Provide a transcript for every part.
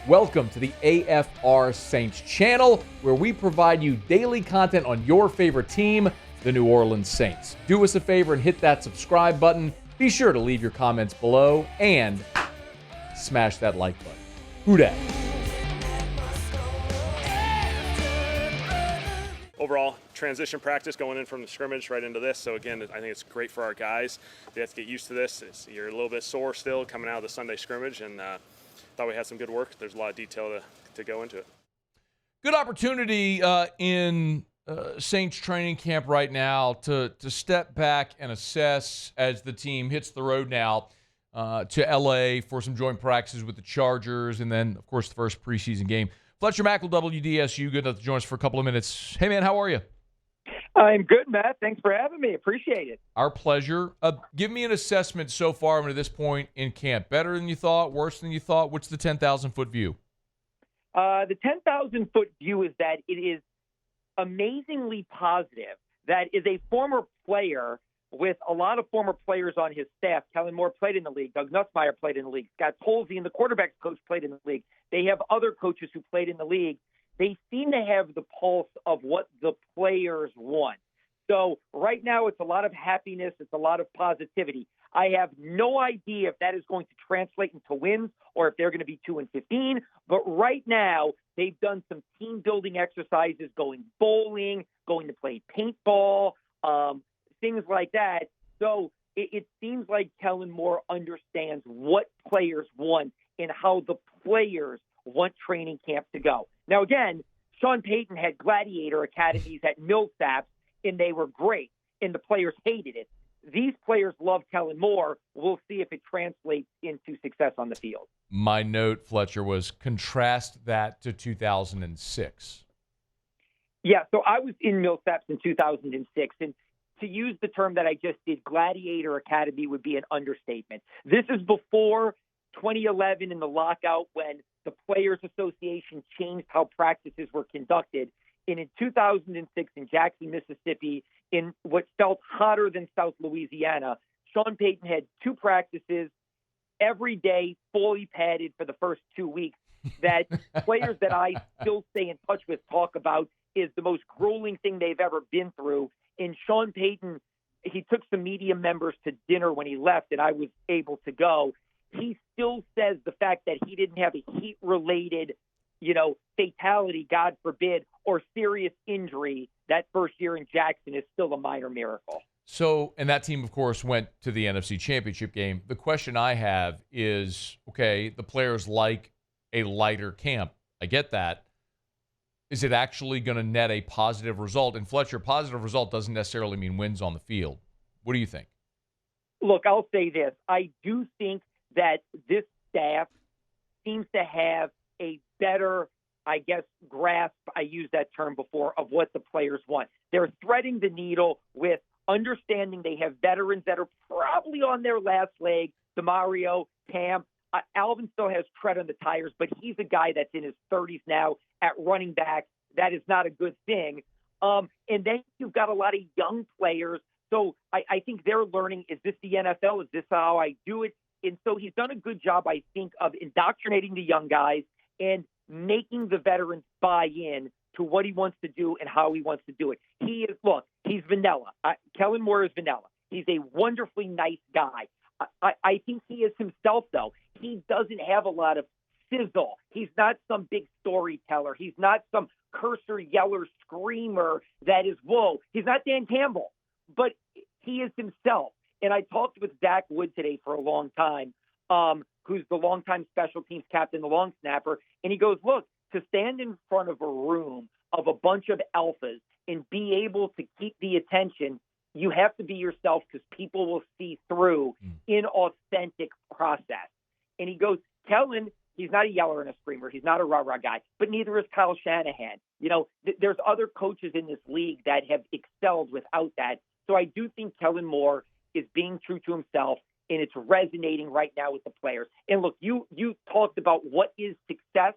Welcome to the AFR Saints channel, where we provide you daily content on your favorite team, the New Orleans Saints. Do us a favor and hit that subscribe button. Be sure to leave your comments below and smash that like button. Who dat? Overall, transition practice going in from the scrimmage right into this. So again, I think it's great for our guys. They have to get used to this. You're a little bit sore still coming out of the Sunday scrimmage, and thought we had some good work. There's a lot of detail to go into it. Good opportunity in Saints training camp right now to step back and assess as the team hits the road now to LA for some joint practices with the Chargers, and then, of course, the first preseason game. Fletcher Mackel, WDSU, good enough to join us for a couple of minutes. Hey, man, how are you? I'm good, Matt. Thanks for having me. Appreciate it. Our pleasure. Give me an assessment so far to this point in camp. Better than you thought? Worse than you thought? What's the 10,000-foot view? The 10,000-foot view is that it is amazingly positive. That is a former player with a lot of former players on his staff. Kellen Moore played in the league. Doug Nussmeier played in the league. Scott Tolzien, the quarterback's coach, played in the league. They have other coaches who played in the league. They seem to have the pulse of what the players want. So right now it's a lot of happiness. It's a lot of positivity. I have no idea if that is going to translate into wins or if they're going to be 2-15. But right now they've done some team building exercises, going bowling, going to play paintball, things like that. So it seems like Kellen Moore understands what players want and how the players want training camp to go. Now, again, Sean Payton had Gladiator Academies at Millsaps, and they were great, and the players hated it. These players love Kellen Moore. We'll see if it translates into success on the field. My note, Fletcher, was contrast that to 2006. Yeah, so I was in Millsaps in 2006, and to use the term that I just did, Gladiator Academy would be an understatement. This is before 2011 in the lockout, when the Players Association changed how practices were conducted. And in 2006 in Jackson, Mississippi, in what felt hotter than South Louisiana, Sean Payton had two practices every day, fully padded for the first 2 weeks, that players that I still stay in touch with talk about is the most grueling thing they've ever been through. And Sean Payton, he took some media members to dinner when he left, and I was able to go. He still says the fact that he didn't have a heat-related, fatality, God forbid, or serious injury that first year in Jackson is still a minor miracle. So, and that team, of course, went to the NFC Championship game. The question I have is, okay, the players like a lighter camp. I get that. Is it actually going to net a positive result? And Fletcher, positive result doesn't necessarily mean wins on the field. What do you think? Look, I'll say this. I do think that this staff seems to have a better, grasp, I used that term before, of what the players want. They're threading the needle with understanding they have veterans that are probably on their last leg. DeMario, Cam, Alvin still has tread on the tires, but he's a guy that's in his 30s now at running back. That is not a good thing. And then you've got a lot of young players. So I think they're learning, is this the NFL? Is this how I do it? And so he's done a good job, I think, of indoctrinating the young guys and making the veterans buy in to what he wants to do and how he wants to do it. He's vanilla. Kellen Moore is vanilla. He's a wonderfully nice guy. I think he is himself, though. He doesn't have a lot of sizzle. He's not some big storyteller. He's not some cursor, yeller, screamer that is, whoa. He's not Dan Campbell, but he is himself. And I talked with Zach Wood today for a long time, who's the longtime special teams captain, the long snapper. And he goes, look, to stand in front of a room of a bunch of alphas and be able to keep the attention, you have to be yourself because people will see through inauthentic process. And he goes, Kellen, he's not a yeller and a screamer. He's not a rah-rah guy, but neither is Kyle Shanahan. There's other coaches in this league that have excelled without that. So I do think Kellen Moore is being true to himself, and it's resonating right now with the players. And look, you talked about what is success.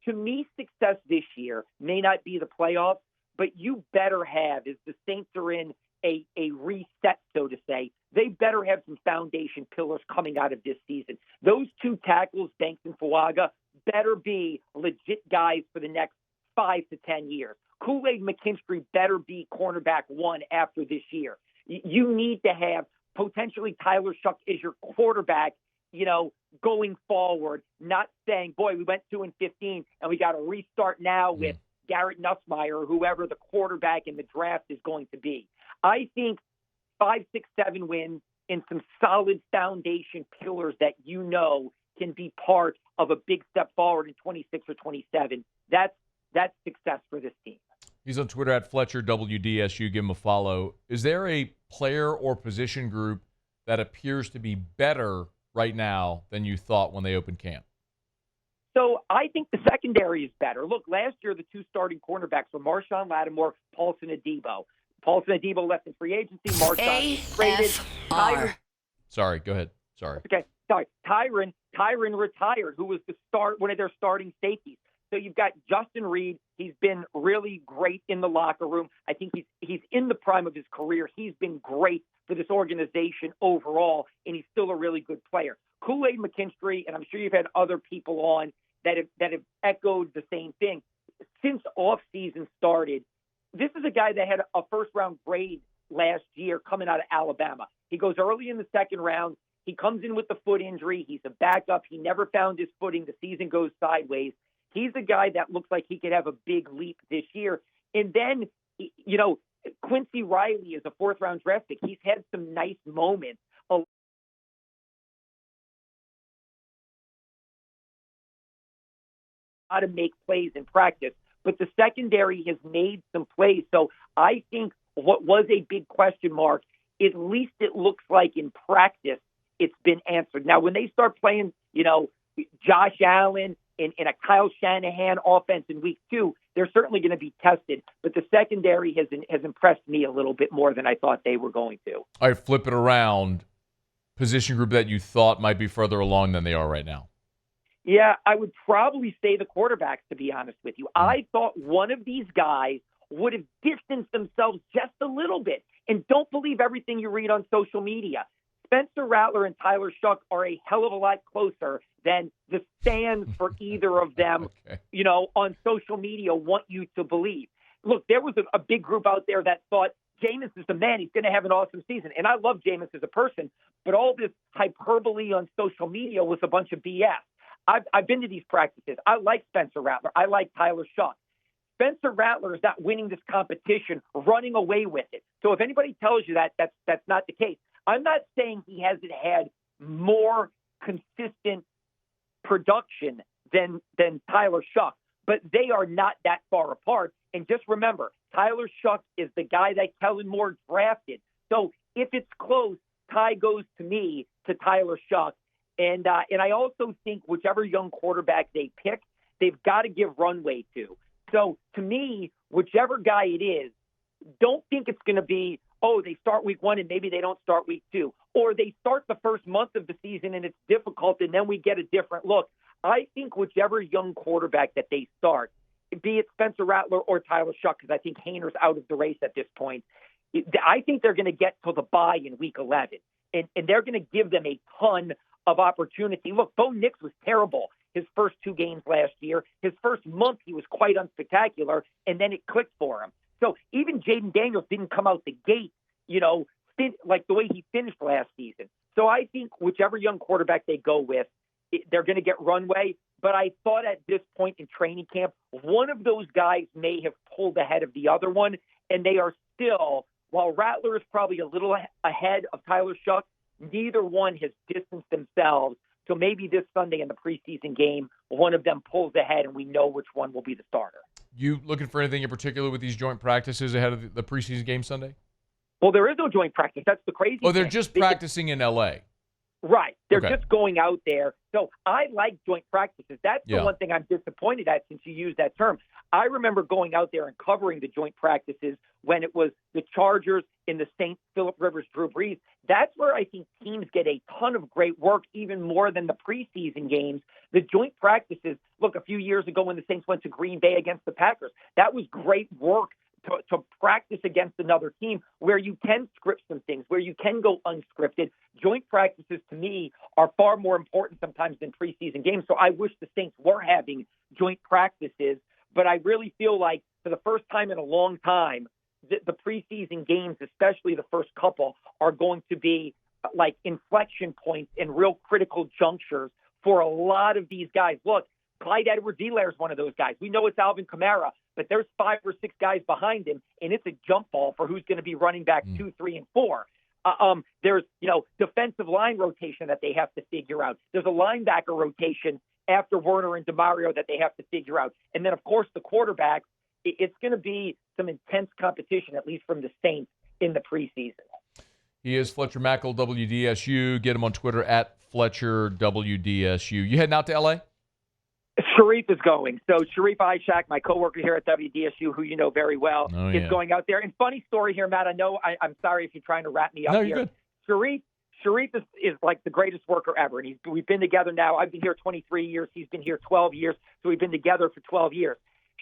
To me, success this year may not be the playoffs, but you better have, as the Saints are in a reset, so to say, they better have some foundation pillars coming out of this season. Those two tackles, Banks and Fuaga, better be legit guys for the next 5 to 10 years. Kool-Aid McKinstry better be cornerback 1 after this year. You need to have potentially Tyler Shough as your quarterback, going forward, not saying, boy, we went 2-15 and we got to restart now with Garrett Nussmeier or whoever the quarterback in the draft is going to be. I think 5, 6, 7 wins and some solid foundation pillars that can be part of a big step forward in 26 or 27. That's success for this team. He's on Twitter at Fletcher WDSU. Give him a follow. Is there a player or position group that appears to be better right now than you thought when they opened camp? So I think the secondary is better. Look, last year the 2 starting cornerbacks were Marshawn Lattimore, Paulson Adebo. Paulson Adebo left in free agency. Marshawn traded. Sorry, go ahead. Sorry. Okay, sorry. Tyron retired, who was one of their starting safeties. So you've got Justin Reed. He's been really great in the locker room. I think he's in the prime of his career. He's been great for this organization overall, and he's still a really good player. Kool-Aid McKinstry, and I'm sure you've had other people on that have echoed the same thing. Since off-season started, this is a guy that had a first-round grade last year coming out of Alabama. He goes early in the second round. He comes in with the foot injury. He's a backup. He never found his footing. The season goes sideways. He's a guy that looks like he could have a big leap this year. And then, Quincy Riley is a 4th-round draft pick. He's had some nice moments. How to make plays in practice. But the secondary has made some plays. So I think what was a big question mark, at least it looks like in practice it's been answered. Now, when they start playing, Josh Allen in a Kyle Shanahan offense in week 2, they're certainly going to be tested. But the secondary has impressed me a little bit more than I thought they were going to. All right, flip it around. Position group that you thought might be further along than they are right now. Yeah, I would probably say the quarterbacks, to be honest with you. I thought one of these guys would have distanced themselves just a little bit. And don't believe everything you read on social media. Spencer Rattler and Tyler Shough are a hell of a lot closer than the stands for either of them, on social media want you to believe. Look, there was a big group out there that thought Jameis is the man. He's going to have an awesome season. And I love Jameis as a person, but all this hyperbole on social media was a bunch of BS. I've been to these practices. I like Spencer Rattler. I like Tyler Shough. Spencer Rattler is not winning this competition, running away with it. So if anybody tells you that's not the case. I'm not saying he hasn't had more consistent production than Tyler Shough, but they are not that far apart. And just remember, Tyler Shough is the guy that Kellen Moore drafted. So if it's close, tie goes to me to Tyler Shough. And I also think whichever young quarterback they pick, they've got to give runway to. So to me, whichever guy it is, don't think it's going to be, they start week 1 and maybe they don't start week 2. Or they start the first month of the season and it's difficult and then we get a different look. I think whichever young quarterback that they start, be it Spencer Rattler or Tyler Shough, because I think Hayner's out of the race at this point, I think they're going to get to the bye in week 11. And they're going to give them a ton of opportunity. Look, Bo Nix was terrible his first 2 games last year. His first month, he was quite unspectacular, and then it clicked for him. So even Jaden Daniels didn't come out the gate, like the way he finished last season. So I think whichever young quarterback they go with, they're going to get runway. But I thought at this point in training camp, one of those guys may have pulled ahead of the other one, and they are still, while Rattler is probably a little ahead of Tyler Shough, neither one has distanced themselves. So maybe this Sunday in the preseason game, one of them pulls ahead and we know which one will be the starter. You looking for anything in particular with these joint practices ahead of the preseason game Sunday? Well, there is no joint practice. That's the crazy thing. Oh, they're just practicing in L.A. Right. They're just going out there. So I like joint practices. That's the one thing I'm disappointed at since you used that term. I remember going out there and covering the joint practices when it was the Chargers in the St. Philip Rivers Drew Brees. That's where I think teams get a ton of great work, even more than the preseason games. The joint practices, look, a few years ago when the Saints went to Green Bay against the Packers, that was great work to practice against another team where you can script some things, where you can go unscripted. Joint practices, to me, are far more important sometimes than preseason games. So I wish the Saints were having joint practices, but I really feel like for the first time in a long time, the preseason games, especially the first couple, are going to be like inflection points and real critical junctures for a lot of these guys. Look, Clyde Edwards-Helaire is one of those guys. We know it's Alvin Kamara, but there's 5 or 6 guys behind him, and it's a jump ball for who's going to be running back 2, 3, and 4. There's, defensive line rotation that they have to figure out. There's a linebacker rotation after Werner and DeMario that they have to figure out. And then, of course, the quarterback. It's going to be some intense competition, at least from the Saints, in the preseason. He is Fletcher Mackel, WDSU. Get him on Twitter at Fletcher WDSU. You heading out to L.A.? Sharif is going. So Sharif Ishak, my coworker here at WDSU, who you know very well, is going out there. And funny story here, Matt. I know I'm sorry if you're trying to wrap me up here. You're good. Sharif is like the greatest worker ever. And we've been together now. I've been here 23 years. He's been here 12 years. So we've been together for 12 years.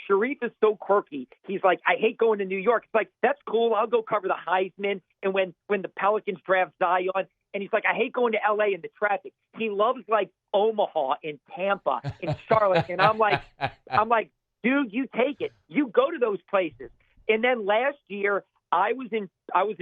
Sharif is so quirky. He's like, I hate going to New York. It's like, that's cool. I'll go cover the Heisman. And when the Pelicans draft Zion, and he's like, I hate going to L.A. in the traffic. He loves like Omaha and Tampa and Charlotte. And I'm like, dude, you take it. You go to those places. And then last year, I was in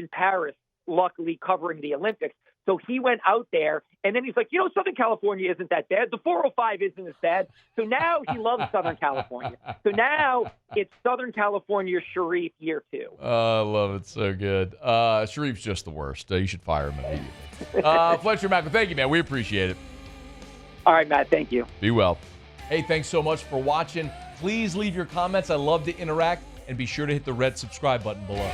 Paris, luckily covering the Olympics. So he went out there, and then he's like, Southern California isn't that bad. The 405 isn't as bad. So now he loves Southern California. So now it's Southern California Sharif year 2. I love it. So good. Sharif's just the worst. You should fire him immediately. Fletcher Mackel, thank you, man. We appreciate it. All right, Matt. Thank you. Be well. Hey, thanks so much for watching. Please leave your comments. I love to interact. And be sure to hit the red subscribe button below.